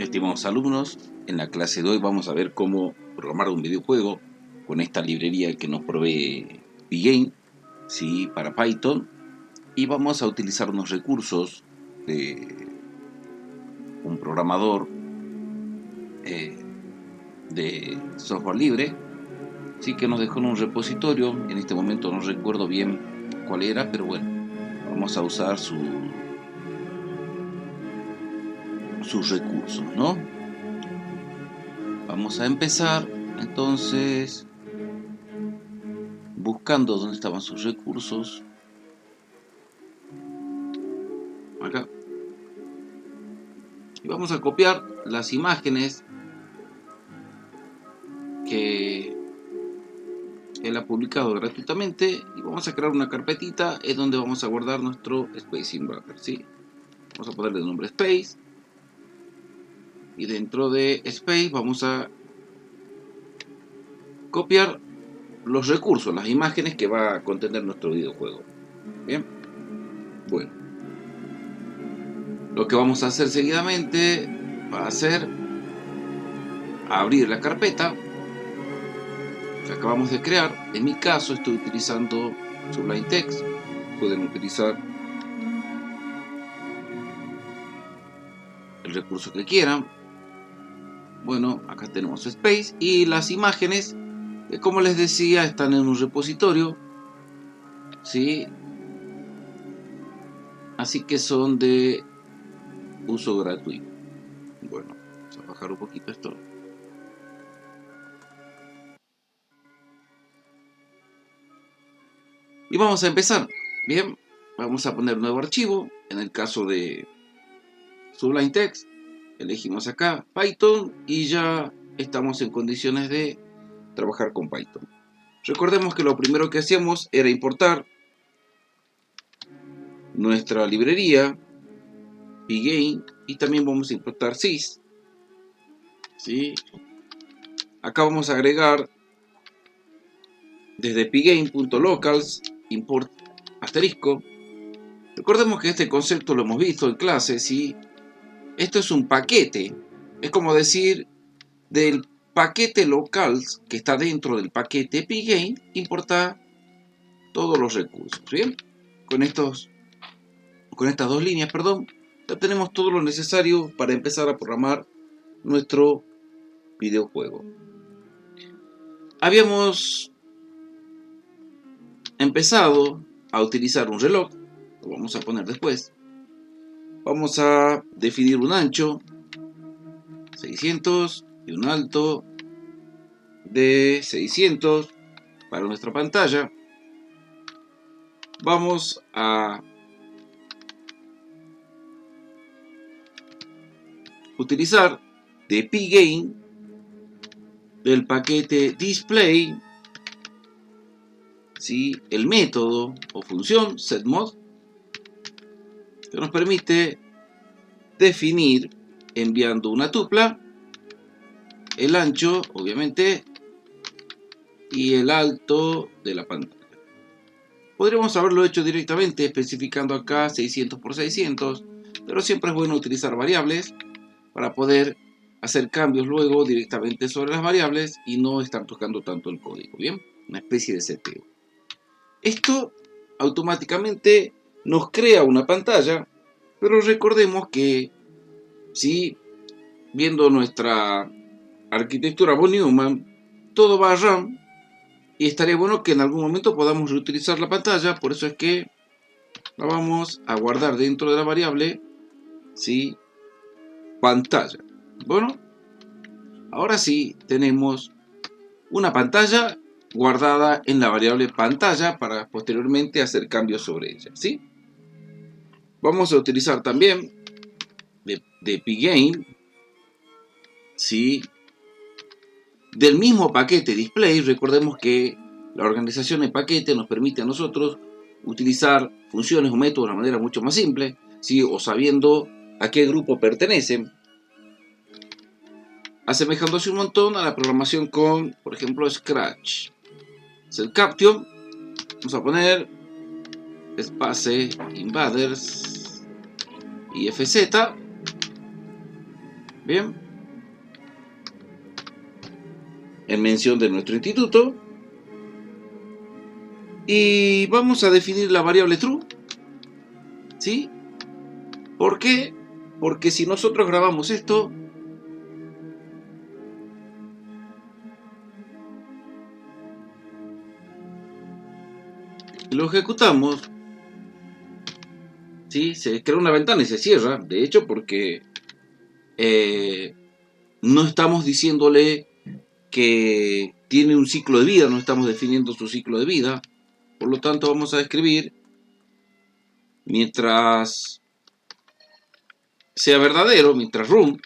Estimados alumnos, en la clase de hoy vamos a ver cómo programar un videojuego con esta librería que nos provee Pygame, ¿sí? Para Python, y vamos a utilizar unos recursos de un programador de software libre, ¿sí? Que nos dejó en un repositorio. En este momento no recuerdo bien cuál era, pero bueno, vamos a usar sus recursos, ¿no? Vamos a empezar entonces buscando dónde estaban sus recursos. Acá. Y vamos a copiar las imágenes que él ha publicado gratuitamente y vamos a crear una carpetita en donde vamos a guardar nuestro Space Invader, ¿sí? Vamos a ponerle el nombre Space y dentro de Space vamos a copiar los recursos, las imágenes que va a contener nuestro videojuego. Bien, bueno, lo que vamos a hacer seguidamente va a ser abrir la carpeta que acabamos de crear. En mi caso estoy utilizando Sublime Text. Pueden utilizar el recurso que quieran. Bueno, acá tenemos Space y las imágenes que, como les decía, están en un repositorio, ¿sí? Así que son de uso gratuito. Bueno, vamos a bajar un poquito esto. Y vamos a empezar. Bien, vamos a poner nuevo archivo. En el caso de Sublime Text, elegimos acá Python y ya estamos en condiciones de trabajar con Python. Recordemos que lo primero que hacíamos era importar nuestra librería Pygame y también vamos a importar sys, ¿sí? Acá vamos a agregar desde pygame.locals import asterisco. Recordemos que este concepto lo hemos visto en clase, ¿sí? Esto es un paquete, es como decir del paquete locals que está dentro del paquete Pygame, importar todos los recursos. Bien, con estas dos líneas, perdón, ya tenemos todo lo necesario para empezar a programar nuestro videojuego. Habíamos empezado a utilizar un reloj, lo vamos a poner después. Vamos a definir un ancho 600 y un alto de 600 para nuestra pantalla. Vamos a utilizar de Pygame del paquete display, ¿sí? El método o función setMod que nos permite definir enviando una tupla el ancho, obviamente, y el alto de la pantalla. Podríamos haberlo hecho directamente especificando acá 600 por 600, pero siempre es bueno utilizar variables para poder hacer cambios luego directamente sobre las variables y no estar tocando tanto el código. Bien, una especie de seteo. Esto automáticamente nos crea una pantalla, pero recordemos que si viendo nuestra arquitectura von Neumann, todo va a RAM y estaría bueno que en algún momento podamos reutilizar la pantalla. Por eso es que la vamos a guardar dentro de la variable, ¿sí? Pantalla. Bueno, ahora sí tenemos una pantalla guardada en la variable pantalla para posteriormente hacer cambios sobre ella, ¿sí? Vamos a utilizar también de Pygame, ¿sí? Del mismo paquete display. Recordemos que la organización de paquete nos permite a nosotros utilizar funciones o métodos de una manera mucho más simple, ¿sí? O sabiendo a qué grupo pertenecen, asemejándose un montón a la programación con, por ejemplo, Scratch. SetCaption, vamos a poner Space Invaders y FZ. Bien. En mención de nuestro instituto. Y vamos a definir la variable true. ¿Sí? ¿Por qué? Porque si nosotros grabamos esto, lo ejecutamos, ¿sí? Se crea una ventana y se cierra. De hecho, porque no estamos diciéndole que tiene un ciclo de vida, no estamos definiendo su ciclo de vida. Por lo tanto, vamos a escribir mientras sea verdadero, mientras room.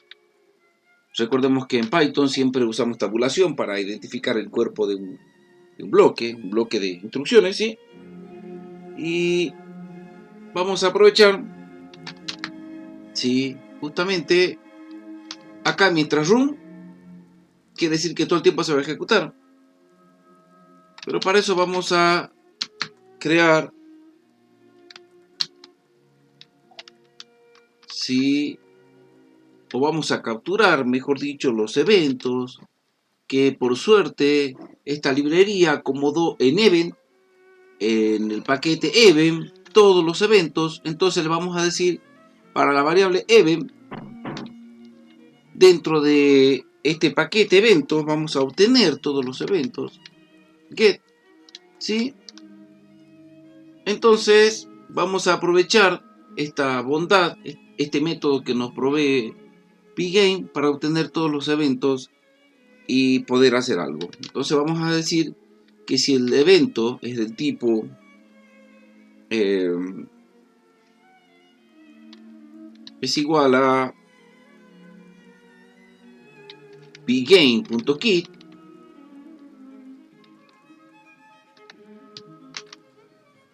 Recordemos que en Python siempre usamos tabulación para identificar el cuerpo de un bloque de instrucciones, ¿sí? Y vamos a aprovechar, ¿sí? Justamente acá mientras room, quiere decir que todo el tiempo se va a ejecutar. Pero para eso vamos a crear, ¿sí? O vamos a capturar, mejor dicho, los eventos que por suerte esta librería acomodó en event, en el paquete event, todos los eventos. Entonces le vamos a decir para la variable event, dentro de este paquete eventos vamos a obtener todos los eventos get, ¿sí? Entonces vamos a aprovechar esta bondad, este método que nos provee pgame para obtener todos los eventos y poder hacer algo. Entonces vamos a decir que si el evento es del tipo es igual a pgame.kit,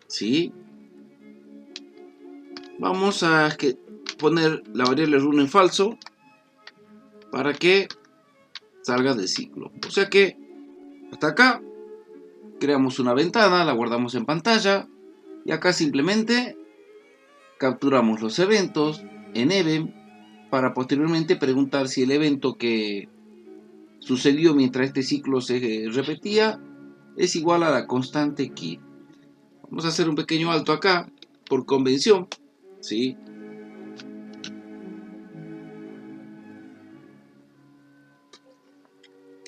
¿sí? Vamos a poner la variable run en falso para que salga del ciclo. O sea que hasta acá creamos una ventana, la guardamos en pantalla y acá simplemente capturamos los eventos en event para posteriormente preguntar si el evento que sucedió mientras este ciclo se repetía es igual a la constante key. Vamos a hacer un pequeño alto acá por convención, ¿sí?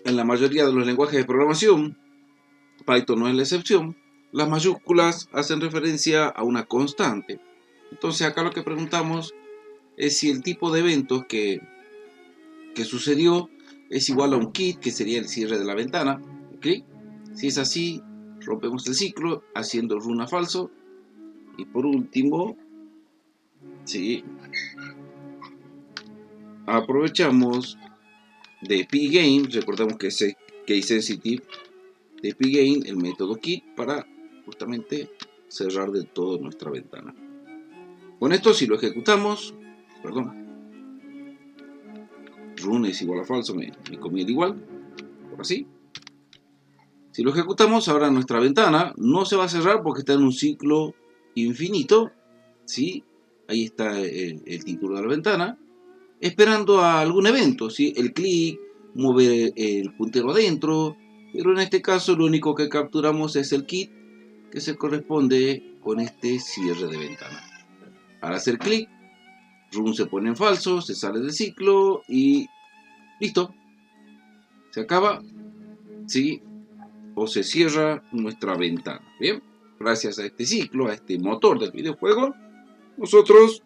En la mayoría de los lenguajes de programación, Python no es la excepción, las mayúsculas hacen referencia a una constante. Entonces acá lo que preguntamos es si el tipo de eventos que sucedió es igual a un kit, que sería el cierre de la ventana. ¿Okay? Si es así, rompemos el ciclo haciendo run a falso. Y por último, ¿sí? Aprovechamos de pgame, recordemos que es case sensitive, de pgame el método kit para justamente cerrar de todo nuestra ventana. Con esto, si lo ejecutamos, run es igual a falso, me comí el igual, por así. Si lo ejecutamos, ahora nuestra ventana no se va a cerrar porque está en un ciclo infinito, ¿sí? Ahí está el título de la ventana, esperando a algún evento, ¿sí? El clic, mover el puntero adentro, pero en este caso lo único que capturamos es el kit que se corresponde con este cierre de ventana. Al hacer clic, run se pone en falso, se sale del ciclo y listo. Se acaba, ¿sí? O se cierra nuestra ventana. Bien, gracias a este ciclo, a este motor del videojuego, nosotros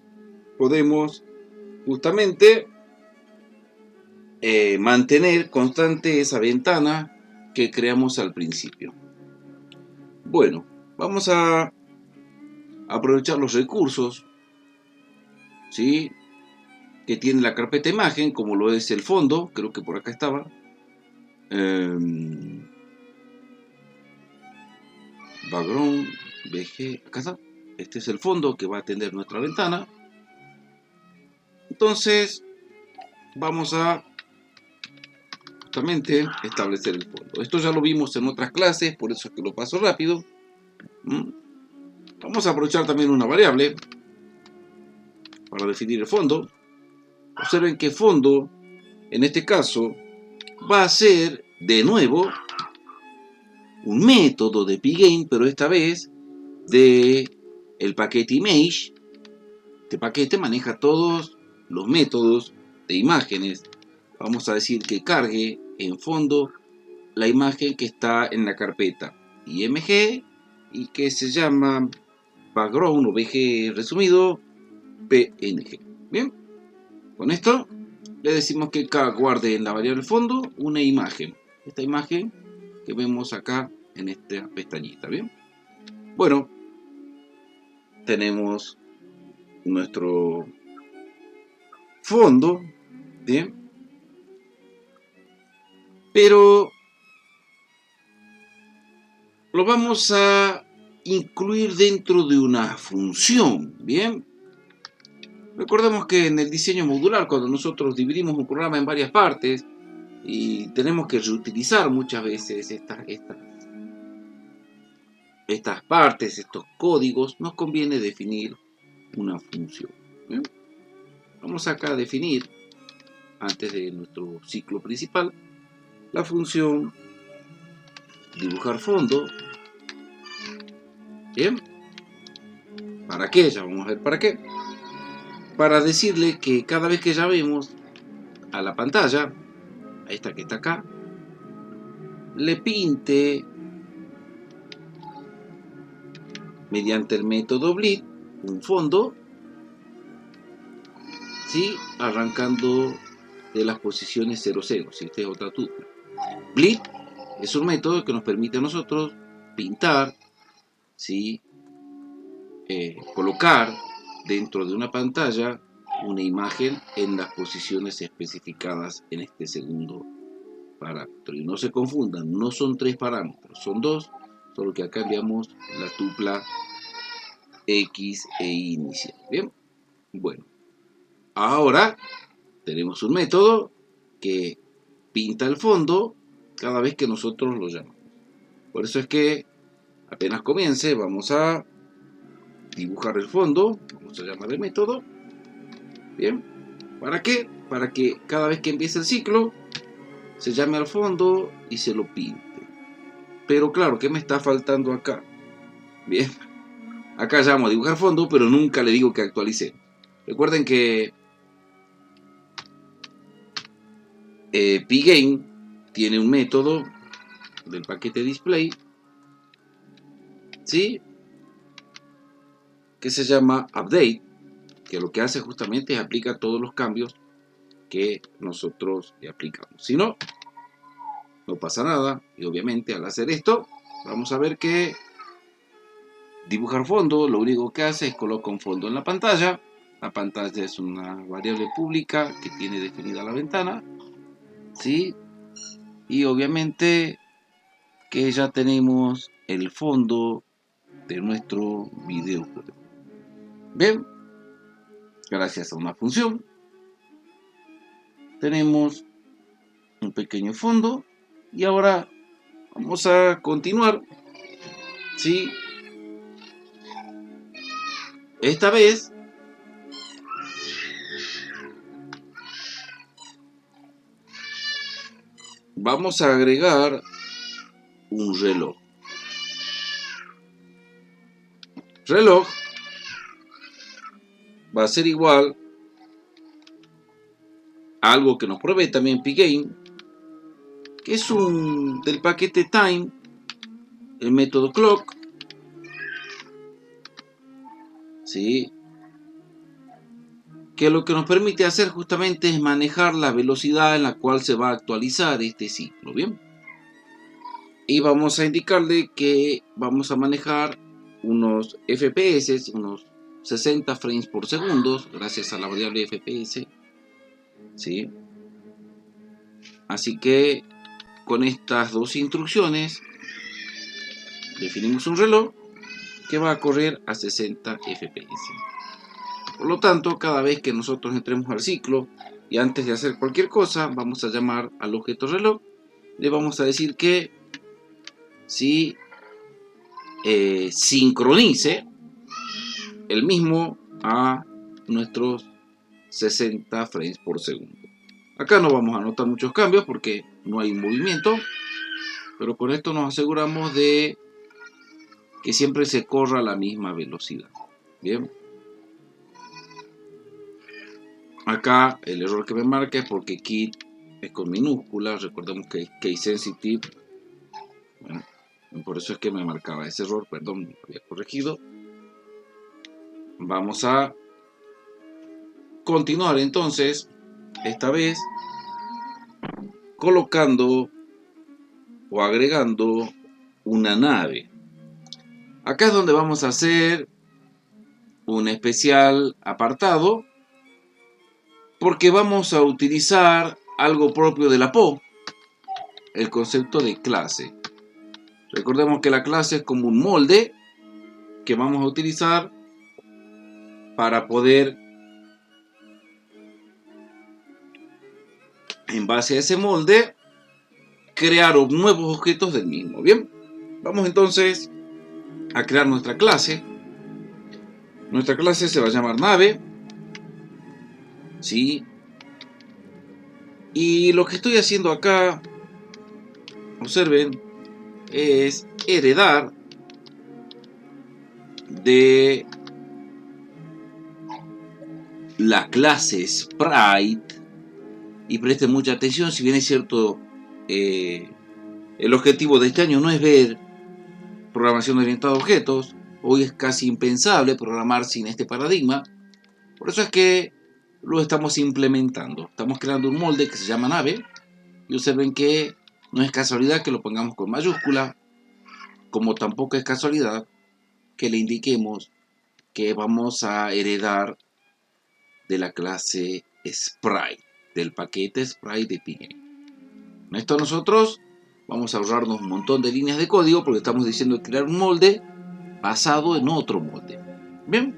podemos justamente mantener constante esa ventana que creamos al principio. Bueno, vamos a aprovechar los recursos, ¿sí? Que tiene la carpeta imagen, como lo es el fondo, creo que por acá estaba. Background, BG, acá está. Este es el fondo que va a tener nuestra ventana. Entonces, vamos a justamente establecer el fondo. Esto ya lo vimos en otras clases, por eso es que lo paso rápido. Vamos a aprovechar también una variable para definir el fondo. Observen que fondo en este caso, va a ser de nuevo un método de pgame, pero esta vez de el paquete image. Este paquete maneja todos los métodos de imágenes. Vamos a decir que cargue en fondo la imagen que está en la carpeta img y que se llama background o bg resumido png. Bien, con esto le decimos que guarde en la variable fondo una imagen. Esta imagen que vemos acá en esta pestañita. Bien, bueno, tenemos nuestro fondo. Bien, pero lo vamos a incluir dentro de una función. Bien, recordemos que en el diseño modular, cuando nosotros dividimos un programa en varias partes y tenemos que reutilizar muchas veces estas partes, estos códigos, nos conviene definir una función. ¿Bien? Vamos acá a definir, antes de nuestro ciclo principal, la función dibujar fondo. Bien, ¿para qué? Ya vamos a ver para qué. Para decirle que cada vez que llamemos a la pantalla, a esta que está acá, le pinte mediante el método bleed un fondo, ¿sí? Arrancando de las posiciones 00, si esta es otra tupla. Bleed es un método que nos permite a nosotros pintar, ¿sí? Colocar dentro de una pantalla una imagen en las posiciones especificadas en este segundo parámetro. Y no se confundan, no son 3 parámetros, son 2, solo que acá enviamos la tupla X e Y inicial. Bien, bueno, ahora tenemos un método que pinta el fondo cada vez que nosotros lo llamamos. Por eso es que apenas comience vamos a dibujar el fondo, vamos a llamar el método. Bien, ¿para qué? Para que cada vez que empiece el ciclo se llame al fondo y se lo pinte. Pero claro, ¿qué me está faltando acá? Bien, acá llamo a dibujar fondo, pero nunca le digo que actualice. Recuerden que pgame tiene un método del paquete display, ¿sí? Que se llama update, que lo que hace justamente es aplicar todos los cambios que nosotros le aplicamos. Si no, no pasa nada. Y obviamente al hacer esto, vamos a ver que dibujar fondo lo único que hace es colocar un fondo en la pantalla. La pantalla es una variable pública que tiene definida la ventana, ¿sí? Y obviamente que ya tenemos el fondo de nuestro videojuego. Bien, gracias a una función tenemos un pequeño fondo y ahora vamos a continuar, ¿sí? Esta vez vamos a agregar un reloj. Reloj va a ser igual a algo que nos provee también pgame, que es del paquete time, el método clock, ¿sí? Que lo que nos permite hacer justamente es manejar la velocidad en la cual se va a actualizar este ciclo. Bien, y vamos a indicarle que vamos a manejar unos FPS, unos 60 frames por segundo, gracias a la variable FPS, ¿sí? Así que con estas dos instrucciones definimos un reloj que va a correr a 60 FPS. Por lo tanto, cada vez que nosotros entremos al ciclo y antes de hacer cualquier cosa, vamos a llamar al objeto reloj. Le vamos a decir que si sincronice el mismo a nuestros 60 frames por segundo. Acá no vamos a notar muchos cambios porque no hay movimiento, pero con esto nos aseguramos de que siempre se corra a la misma velocidad. Bien. Acá el error que me marca es porque kit es con minúsculas. Recordemos que es case sensitive. Bueno, por eso es que me marcaba ese error. Perdón, lo había corregido. Vamos a continuar entonces, esta vez colocando o agregando una nave. Acá es donde vamos a hacer un especial apartado porque vamos a utilizar algo propio de la PO, el concepto de clase. Recordemos que la clase es como un molde que vamos a utilizar para poder, en base a ese molde, crear nuevos objetos del mismo. Bien, vamos entonces a crear nuestra clase. Nuestra clase se va a llamar nave, ¿sí? Y lo que estoy haciendo acá, observen, es heredar de la clase Sprite. Y presten mucha atención, si bien es cierto, el objetivo de este año no es ver programación orientada a objetos. Hoy es casi impensable programar sin este paradigma. Por eso es que lo estamos implementando. Estamos creando un molde que se llama nave. Y observen que no es casualidad que lo pongamos con mayúscula, como tampoco es casualidad que le indiquemos que vamos a heredar de la clase Sprite, del paquete Sprite de Pygame. Con esto nosotros vamos a ahorrarnos un montón de líneas de código porque estamos diciendo crear un molde basado en otro molde. Bien,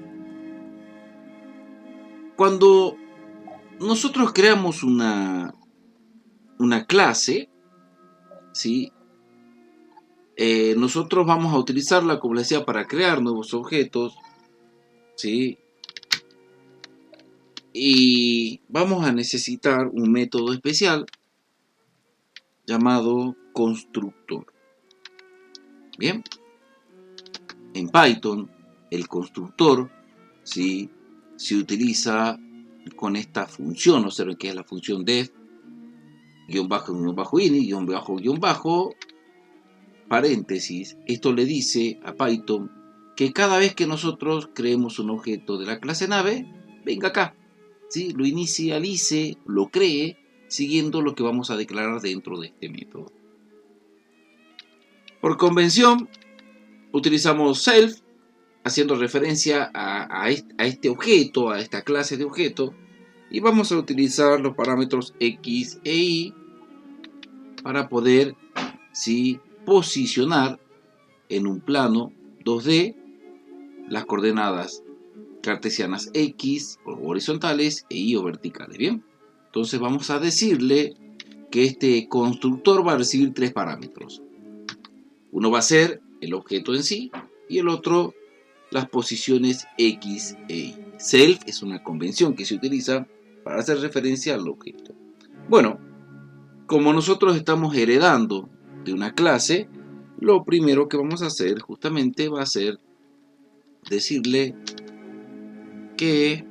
cuando nosotros creamos una clase, ¿sí? Nosotros vamos a utilizarla, como les decía, para crear nuevos objetos, ¿sí? Y vamos a necesitar un método especial llamado constructor. Bien, en Python el constructor, ¿sí?, se utiliza con esta función. Observen que es la función def --ini paréntesis. Esto le dice a Python que cada vez que nosotros creemos un objeto de la clase nave, venga acá, ¿sí?, lo inicialice, lo cree, siguiendo lo que vamos a declarar dentro de este método. Por convención, utilizamos self, haciendo referencia a este objeto, a esta clase de objeto, y vamos a utilizar los parámetros x e y para poder, ¿sí?, posicionar en un plano 2D las coordenadas cartesianas x o horizontales e y o verticales. Bien, entonces vamos a decirle que este constructor va a recibir tres parámetros. Uno va a ser el objeto en sí y el otro las posiciones x e y. Self es una convención que se utiliza para hacer referencia al objeto. Bueno, como nosotros estamos heredando de una clase, lo primero que vamos a hacer justamente va a ser decirle que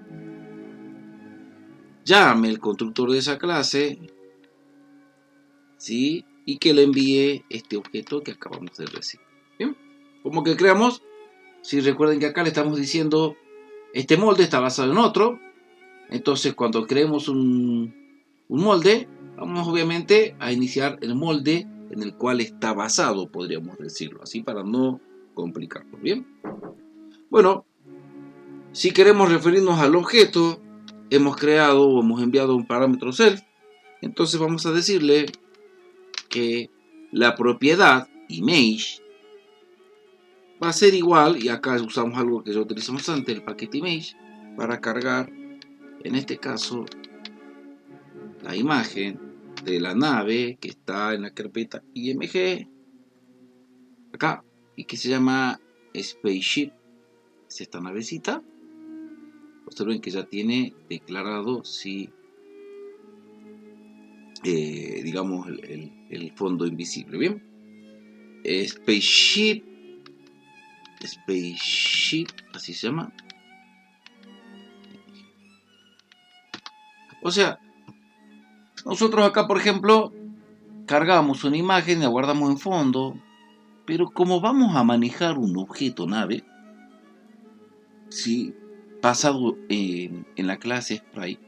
llame el constructor de esa clase, ¿sí?, y que le envíe este objeto que acabamos de recibir. ¿Bien? Como que creamos, si recuerden que acá le estamos diciendo este molde está basado en otro, entonces cuando creemos un molde, vamos obviamente a iniciar el molde en el cual está basado, podríamos decirlo así, para no complicarlo. Bien, bueno, si queremos referirnos al objeto, hemos creado o hemos enviado un parámetro self, entonces vamos a decirle que la propiedad image va a ser igual, y acá usamos algo que ya utilizamos antes, el paquete image, para cargar, en este caso, la imagen de la nave que está en la carpeta img, acá, y que se llama Spaceship. Es esta navecita. Observen que ya tiene declarado, sí, digamos, el fondo invisible. Bien, Spaceship, así se llama. O sea, nosotros acá, por ejemplo, cargamos una imagen y la guardamos en fondo, pero como vamos a manejar un objeto nave, ¿sí? Basado en la clase Sprite,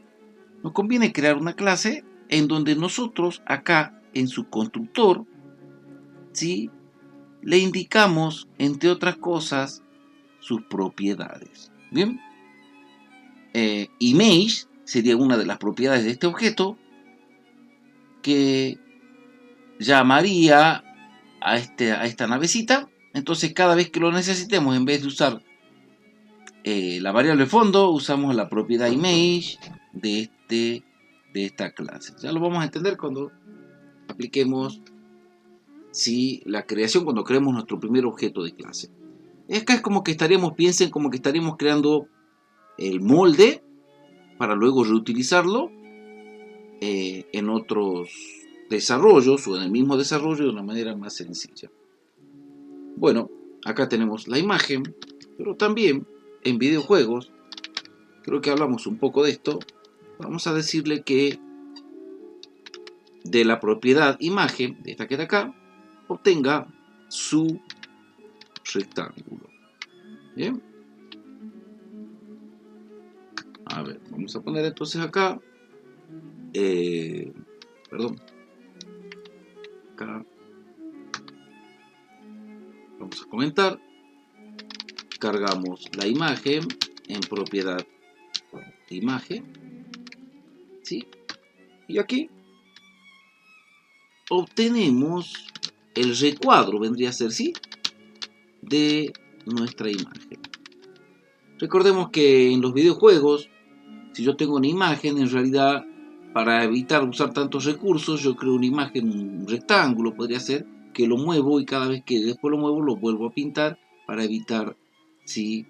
nos conviene crear una clase en donde nosotros acá en su constructor, ¿sí? Le indicamos, entre otras cosas, sus propiedades. Bien, image sería una de las propiedades de este objeto que llamaría a esta navecita. Entonces cada vez que lo necesitemos, en vez de usar la variable fondo, usamos la propiedad image de esta clase. Ya lo vamos a entender cuando apliquemos la creación, cuando creemos nuestro primer objeto de clase. Acá es como que piensen como que estaríamos creando el molde para luego reutilizarlo en otros desarrollos o en el mismo desarrollo de una manera más sencilla. Bueno, acá tenemos la imagen, pero también en videojuegos, creo que hablamos un poco de esto, vamos a decirle que de la propiedad imagen, de esta que está acá, obtenga su rectángulo. Bien. A ver, vamos a poner entonces acá, acá vamos a comentar, cargamos la imagen en propiedad de imagen, ¿sí? Y aquí obtenemos el recuadro, vendría a ser, ¿sí?, de nuestra imagen. Recordemos que en los videojuegos, si yo tengo una imagen, en realidad, para evitar usar tantos recursos, yo creo una imagen, un rectángulo, podría ser, que lo muevo y cada vez que después lo muevo, lo vuelvo a pintar para evitar, ¿sí?,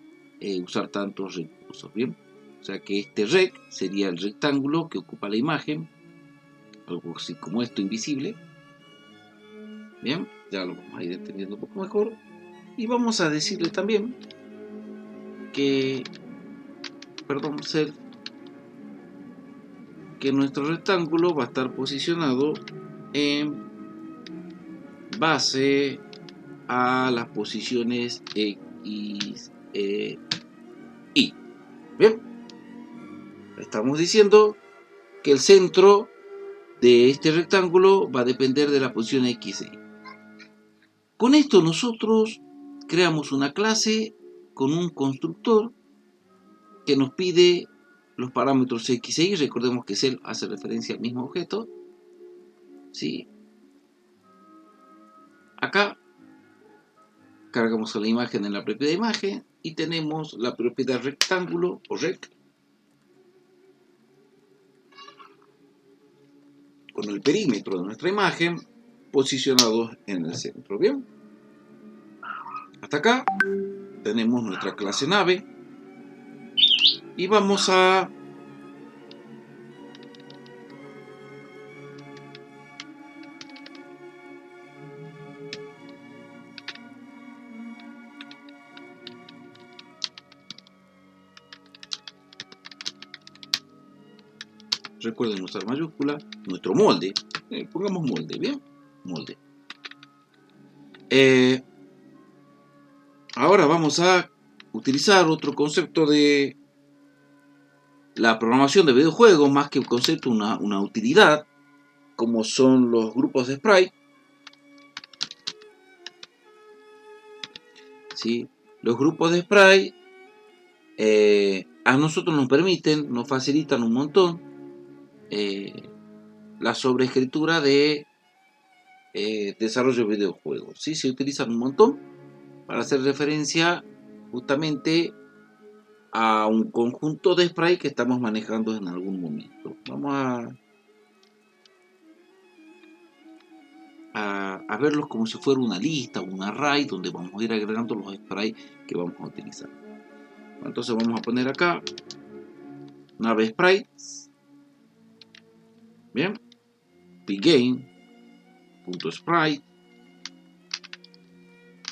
usar tantos recursos. Bien, o sea que este rec sería el rectángulo que ocupa la imagen, algo así como esto, invisible. Bien, ya lo vamos a ir entendiendo un poco mejor. Y vamos a decirle también que, que nuestro rectángulo va a estar posicionado en base a las posiciones X, Y. Bien, estamos diciendo que el centro de este rectángulo va a depender de la posición X e Y. Con esto nosotros creamos una clase con un constructor que nos pide los parámetros X e Y. Recordemos que cell hace referencia al mismo objeto, ¿sí? Acá cargamos a la imagen en la propiedad imagen y tenemos la propiedad rectángulo o rect con el perímetro de nuestra imagen posicionado en el centro. Bien, hasta acá tenemos nuestra clase nave y vamos a recuerden usar mayúscula, nuestro molde, pongamos molde, bien, molde. Ahora vamos a utilizar otro concepto de la programación de videojuegos, más que un concepto, una utilidad, como son los grupos de sprite. ¿Sí? Los grupos de sprite a nosotros nos permiten, nos facilitan un montón la sobreescritura de desarrollo de videojuegos. ¿Sí? Se utilizan un montón para hacer referencia justamente a un conjunto de sprite que estamos manejando en algún momento. Vamos a verlos como si fuera una lista, un array, donde vamos a ir agregando los sprites que vamos a utilizar. Entonces vamos a poner acá nave sprites. Bien, pgain.sprite,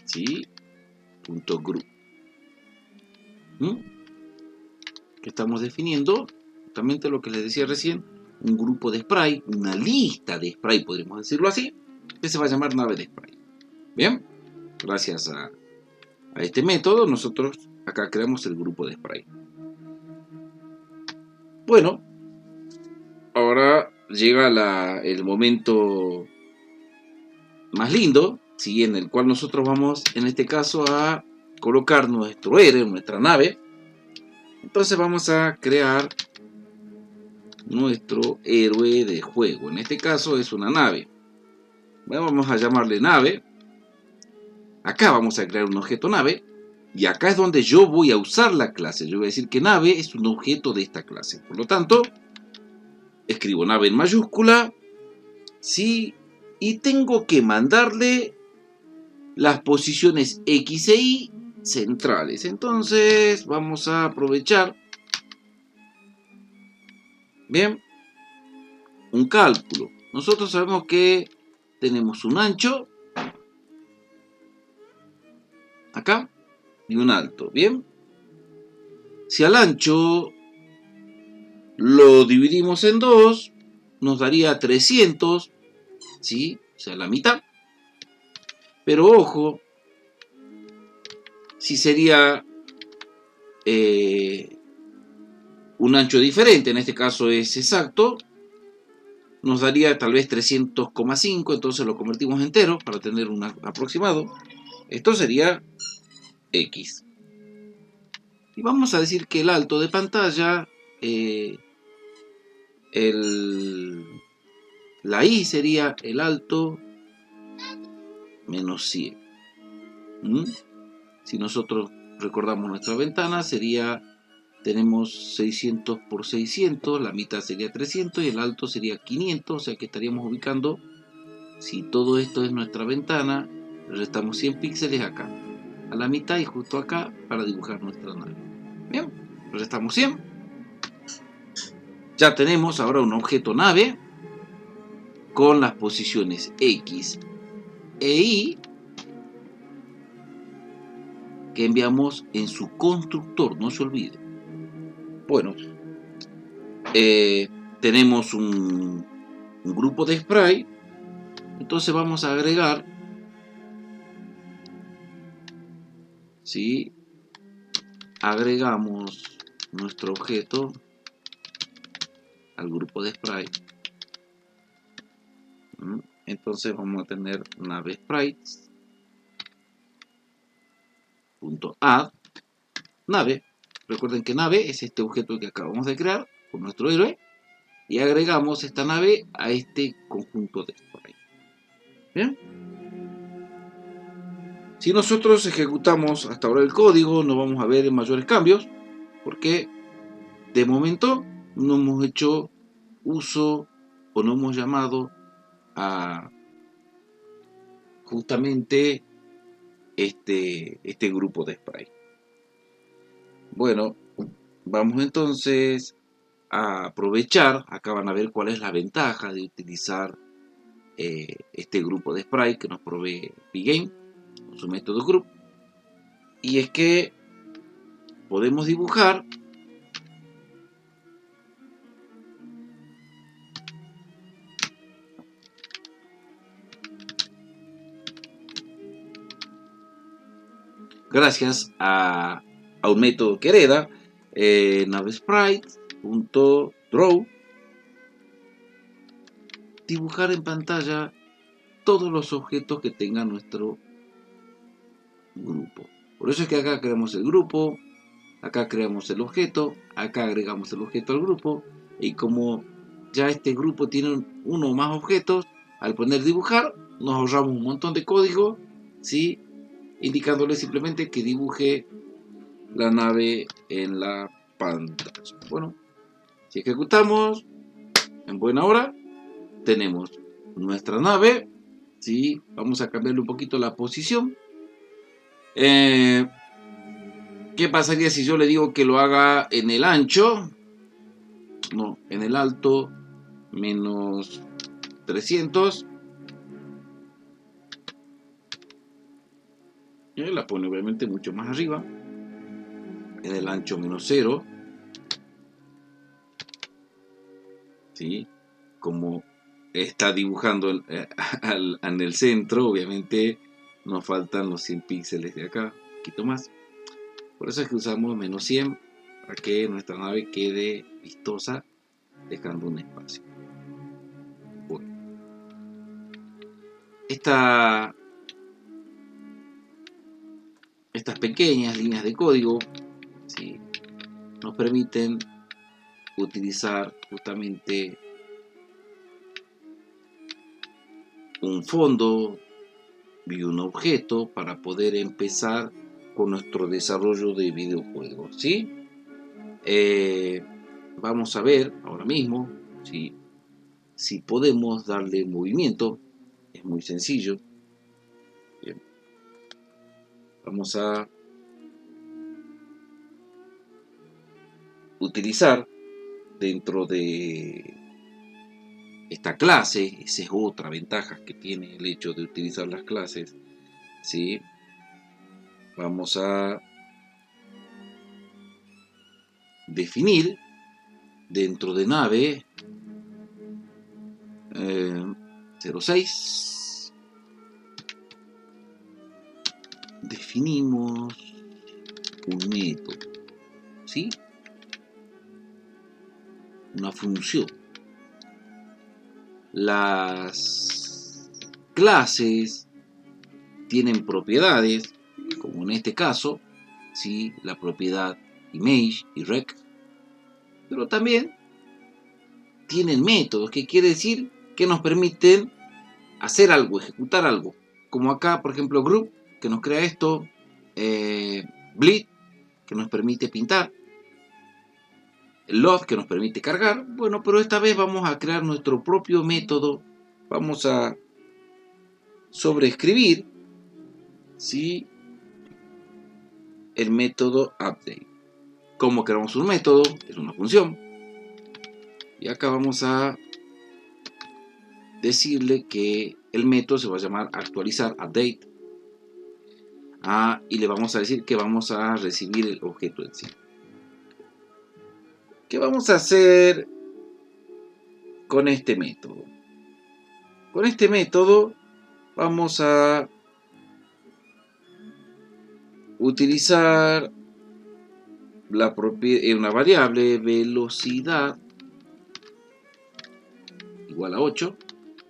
¿sí? .group. Que estamos definiendo justamente lo que les decía recién, un grupo de sprite, una lista de sprite, podríamos decirlo así, que se va a llamar nave de sprite. Bien, gracias a este método nosotros acá creamos el grupo de sprite. Bueno, ahora llega el momento más lindo, ¿sí? En el cual nosotros vamos en este caso a colocar nuestro héroe, nuestra nave. Entonces vamos a crear nuestro héroe de juego. En este caso es una nave. Bueno, vamos a llamarle nave. Acá vamos a crear un objeto nave. Y acá es donde yo voy a usar la clase. Yo voy a decir que nave es un objeto de esta clase. Por lo tanto, escribo nave en mayúscula. Sí. Y tengo que mandarle las posiciones X e Y centrales. Entonces vamos a aprovechar, bien, un cálculo. Nosotros sabemos que tenemos un ancho acá y un alto, bien. Si al ancho lo dividimos en 2, nos daría 300, ¿sí? O sea, la mitad. Pero ojo, si sería un ancho diferente, en este caso es exacto, nos daría tal vez 300,5, entonces lo convertimos entero para tener un aproximado. Esto sería X. Y vamos a decir que el alto de pantalla, la Y sería el alto menos 100. Si nosotros recordamos nuestra ventana, tenemos 600 por 600, la mitad sería 300 y el alto sería 500, o sea que estaríamos ubicando, si todo esto es nuestra ventana, le restamos 100 píxeles acá, a la mitad y justo acá para dibujar nuestra nave. Bien, le restamos 100. Ya tenemos ahora un objeto nave con las posiciones X e Y que enviamos en su constructor, no se olvide. Bueno, tenemos un grupo de sprite, entonces vamos a agregar, ¿sí? Agregamos nuestro objeto al grupo de sprite. Entonces vamos a tener nave sprites .add nave. Recuerden que nave es este objeto que acabamos de crear con nuestro héroe y agregamos esta nave a este conjunto de sprite. Bien. Si nosotros ejecutamos hasta ahora el código, no vamos a ver mayores cambios porque de momento no hemos hecho uso o no hemos llamado a justamente este grupo de sprite. Bueno, vamos entonces a aprovechar, acá van a ver cuál es la ventaja de utilizar este grupo de sprite que nos provee pgain con su método group, y es que podemos dibujar gracias a un método que hereda navesprite.draw, dibujar en pantalla todos los objetos que tenga nuestro grupo. Por eso es que acá creamos el grupo, acá creamos el objeto, acá agregamos el objeto al grupo, y como ya este grupo tiene uno o más objetos, al poner dibujar nos ahorramos un montón de código, ¿sí? Indicándole simplemente que dibuje la nave en la pantalla. Bueno, si ejecutamos en buena hora, tenemos nuestra nave, ¿sí? Vamos a cambiarle un poquito la posición. ¿Qué pasaría si yo le digo que lo haga en el ancho? No, en el alto menos 300. Y la pone obviamente mucho más arriba, en el ancho -0. ¿Sí? Como está dibujando en el centro, obviamente nos faltan los 100 píxeles de acá, un poquito más. Por eso es que usamos -100 para que nuestra nave quede vistosa, dejando un espacio. Bueno, estas pequeñas líneas de código, ¿sí?, nos permiten utilizar justamente un fondo y un objeto para poder empezar con nuestro desarrollo de videojuegos, ¿sí? Vamos a ver ahora mismo si podemos darle movimiento. Es muy sencillo. Bien. Vamos a utilizar dentro de esta clase, esa es otra ventaja que tiene el hecho de utilizar las clases, ¿sí? Vamos a definir dentro de nave 06, definimos un método, ¿sí?, una función. Las clases tienen propiedades, como en este caso, ¿sí?, la propiedad image y rec, pero también tienen métodos, que quiere decir que nos permiten hacer algo, ejecutar algo, como acá, por ejemplo, group, que nos crea esto, bleed, que nos permite pintar, load, que nos permite cargar. Bueno, pero esta vez vamos a crear nuestro propio método. Vamos a sobreescribir, ¿sí?, el método update. ¿Cómo creamos un método? Es una función. Y acá vamos a decirle que el método se va a llamar actualizar, update. Y le vamos a decir que vamos a recibir el objeto en sí. ¿Qué vamos a hacer con este método? Con este método vamos a utilizar una variable velocidad igual a 8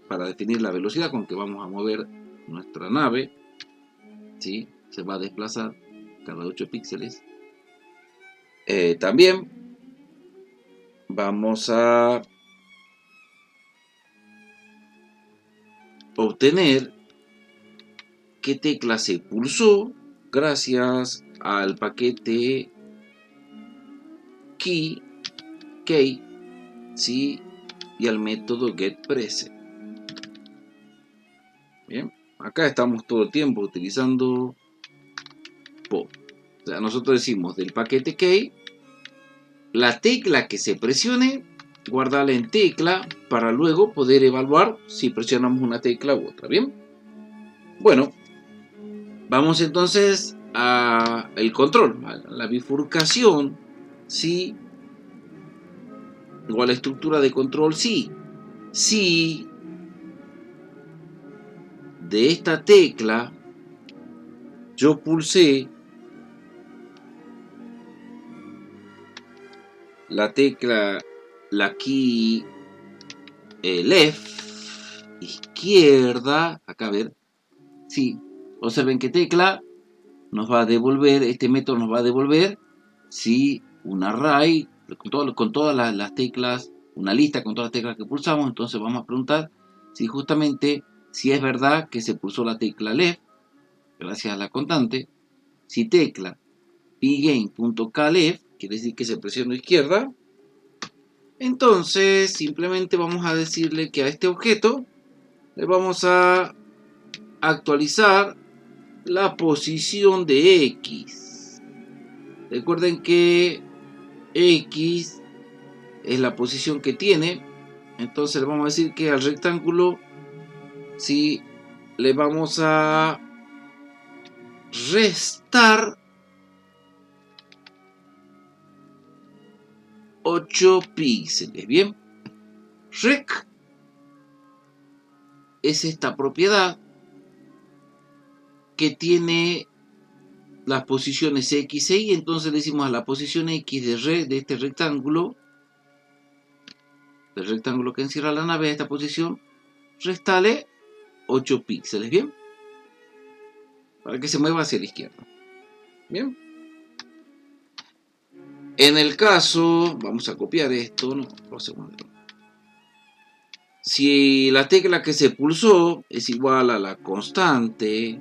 para definir la velocidad con que vamos a mover nuestra nave, ¿sí? Se va a desplazar cada 8 píxeles. También vamos a obtener qué tecla se pulsó gracias al paquete key, ¿sí?, y al método getPresent. Bien, acá estamos todo el tiempo utilizando pop. O sea, nosotros decimos del paquete key, la tecla que se presione, guardarla en tecla para luego poder evaluar si presionamos una tecla u otra. Bien, bueno, vamos entonces a el control, la bifurcación, ¿sí?, o a la estructura de control. Si de esta tecla yo pulsé la tecla, la key left, izquierda, acá a ver, sí, observen que tecla nos va a devolver, este método nos va a devolver, sí, un array con todas las teclas, una lista con todas las teclas que pulsamos. Entonces vamos a preguntar si justamente, si es verdad que se pulsó la tecla left, gracias a la constante. Si tecla pgain.kleft, quiere decir que se presionó izquierda, entonces simplemente vamos a decirle que a este objeto le vamos a actualizar la posición de X. Recuerden que X es la posición que tiene Entonces le vamos a decir que al rectángulo sí le vamos a restar 8 píxeles. Bien, rec es esta propiedad que tiene las posiciones X e Y. Entonces le decimos a la posición X de este rectángulo, del rectángulo que encierra la nave, a esta posición, restale 8 píxeles. Bien, para que se mueva hacia la izquierda. Bien, en el caso, vamos a copiar esto, no, lo hacemos de nuevo. Si la tecla que se pulsó es igual a la constante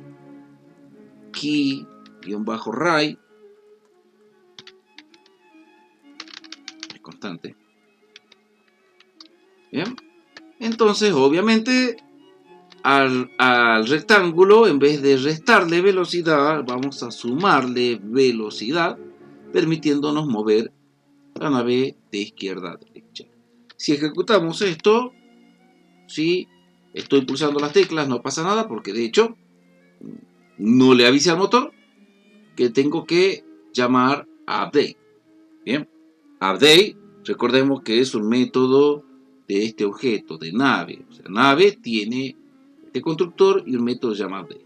key-ray, es constante. Bien, entonces obviamente al rectángulo, en vez de restarle velocidad, vamos a sumarle velocidad, permitiéndonos mover la nave de izquierda a derecha. Si ejecutamos esto, si estoy pulsando las teclas, no pasa nada, porque de hecho no le avise al motor que tengo que llamar a update. Bien, update, recordemos que es un método de este objeto, de nave. O sea, nave tiene este constructor y un método llamado update.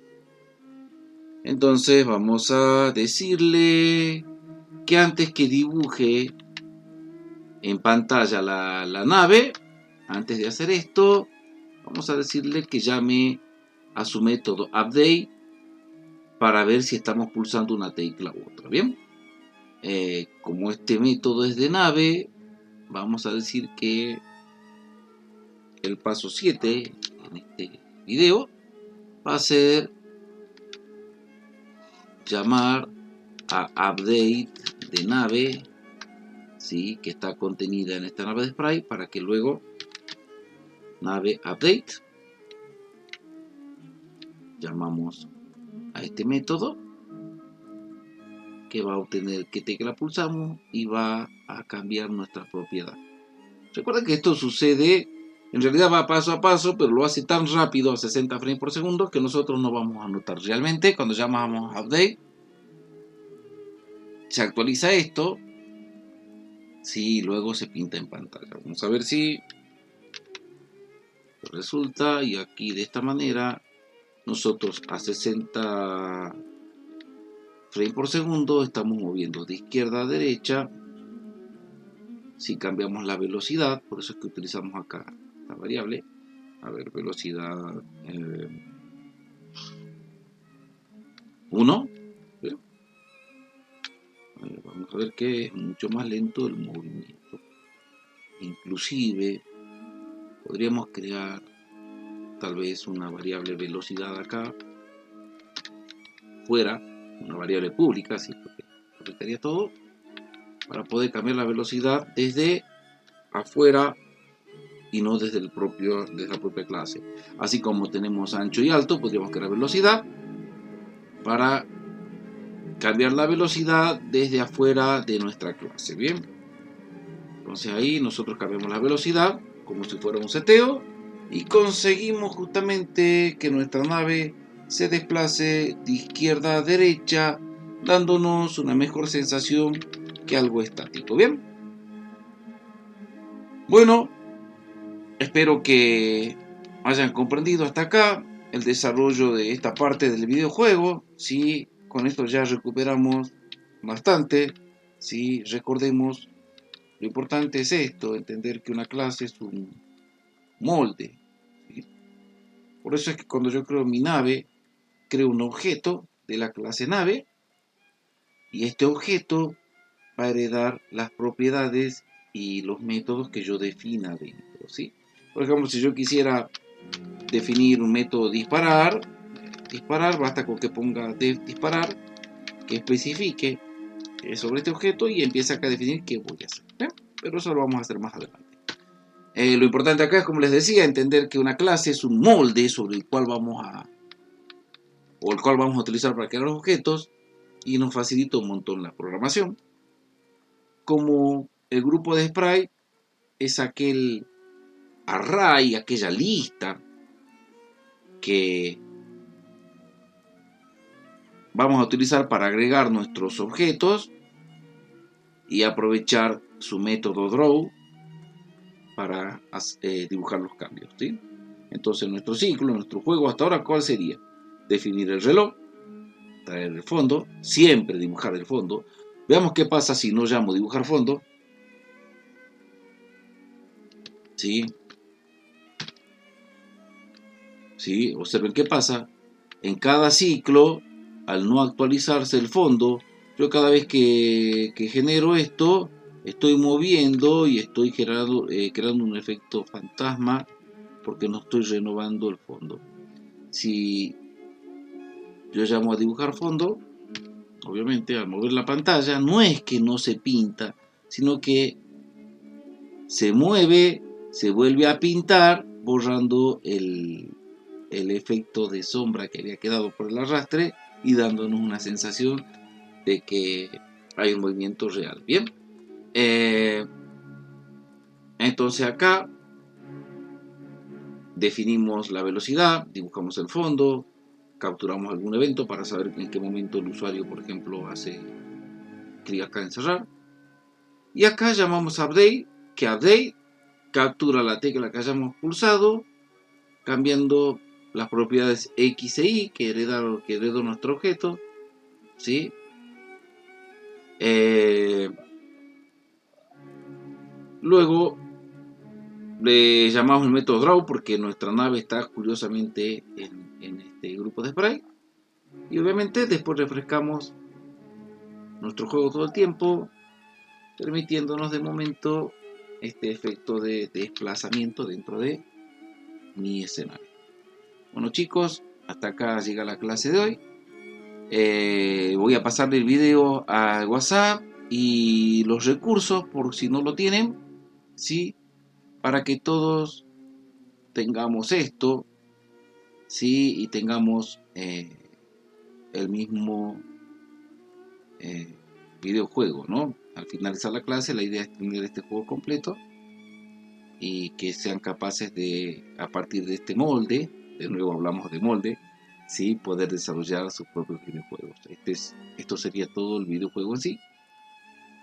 Entonces vamos a decirle que antes que dibuje en pantalla la nave, antes de hacer esto, vamos a decirle que llame a su método update para ver si estamos pulsando una tecla u otra. Bien, como este método es de nave, vamos a decir que el paso 7 en este video va a ser llamar a update de nave, ¿sí?, que está contenida en esta nave de spray, para que luego nave update, llamamos a este método que va a obtener qué tecla pulsamos y va a cambiar nuestra propiedad. Recuerda que esto sucede, en realidad va paso a paso, pero lo hace tan rápido, a 60 frames por segundo, que nosotros no vamos a notar realmente. Cuando llamamos a update, se actualiza esto, sí, luego se pinta en pantalla. Vamos a ver si resulta, y aquí de esta manera nosotros a 60 frames por segundo estamos moviendo de izquierda a derecha. Si cambiamos la velocidad, por eso es que utilizamos acá esta variable, a ver, velocidad 1, vamos a ver que es mucho más lento el movimiento. Inclusive podríamos crear tal vez una variable velocidad acá fuera, una variable pública, así que aplicaría todo, para poder cambiar la velocidad desde afuera y no desde la propia clase. Así como tenemos ancho y alto, podríamos crear velocidad para cambiar la velocidad desde afuera de nuestra clase. Bien, entonces ahí nosotros cambiamos la velocidad como si fuera un seteo y conseguimos justamente que nuestra nave se desplace de izquierda a derecha, dándonos una mejor sensación que algo estático. Bien, bueno, espero que hayan comprendido hasta acá el desarrollo de esta parte del videojuego. Sí, con esto ya recuperamos bastante. Sí, recordemos, lo importante es esto, entender que una clase es un molde. ¿Sí? Por eso es que cuando yo creo mi nave, creo un objeto de la clase nave, y este objeto va a heredar las propiedades y los métodos que yo defina dentro, ¿sí? Por ejemplo, si yo quisiera definir un método disparar, basta con que ponga disparar, que especifique sobre este objeto y empiece acá a definir qué voy a hacer. ¿Bien? Pero eso lo vamos a hacer más adelante. Lo importante acá es, como les decía, entender que una clase es un molde sobre el cual vamos a utilizar para crear los objetos, y nos facilita un montón la programación. Como el grupo de sprite es aquel array, aquella lista que vamos a utilizar para agregar nuestros objetos y aprovechar su método draw para dibujar los cambios, ¿sí? Entonces nuestro ciclo, nuestro juego hasta ahora, ¿cuál sería? Definir el reloj, traer el fondo, siempre dibujar el fondo. Veamos qué pasa si no llamo dibujar fondo. ¿Sí? ¿Sí? Observen qué pasa. En cada ciclo, al no actualizarse el fondo, yo cada vez que genero esto, estoy moviendo y estoy creando un efecto fantasma porque no estoy renovando el fondo. Si yo llamo a dibujar fondo, obviamente al mover la pantalla, no es que no se pinta, sino que se mueve, se vuelve a pintar, borrando el efecto de sombra que había quedado por el arrastre y dándonos una sensación de que hay un movimiento real. Bien, entonces acá definimos la velocidad, dibujamos el fondo, capturamos algún evento para saber en qué momento el usuario, por ejemplo, hace clic acá en cerrar. Y acá llamamos update, que update captura la tecla que hayamos pulsado, cambiando las propiedades X e Y que heredó nuestro objeto, ¿sí? Luego le llamamos el método draw porque nuestra nave está curiosamente en este grupo de spray. Y obviamente después refrescamos nuestro juego todo el tiempo, permitiéndonos de momento este efecto de desplazamiento dentro de mi escenario. Bueno chicos, hasta acá llega la clase de hoy. Voy a pasarle el video a WhatsApp y los recursos por si no lo tienen, ¿sí? Para que todos tengamos esto, ¿sí? Y tengamos el mismo videojuego, ¿no? Al finalizar la clase, la idea es tener este juego completo y que sean capaces de, a partir de este molde, de nuevo hablamos de molde, ¿sí? Poder desarrollar sus propios videojuegos. Esto sería todo el videojuego en sí.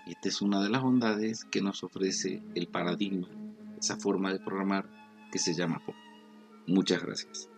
Esta es una de las bondades que nos ofrece el paradigma, esa forma de programar que se llama Pop. Muchas gracias.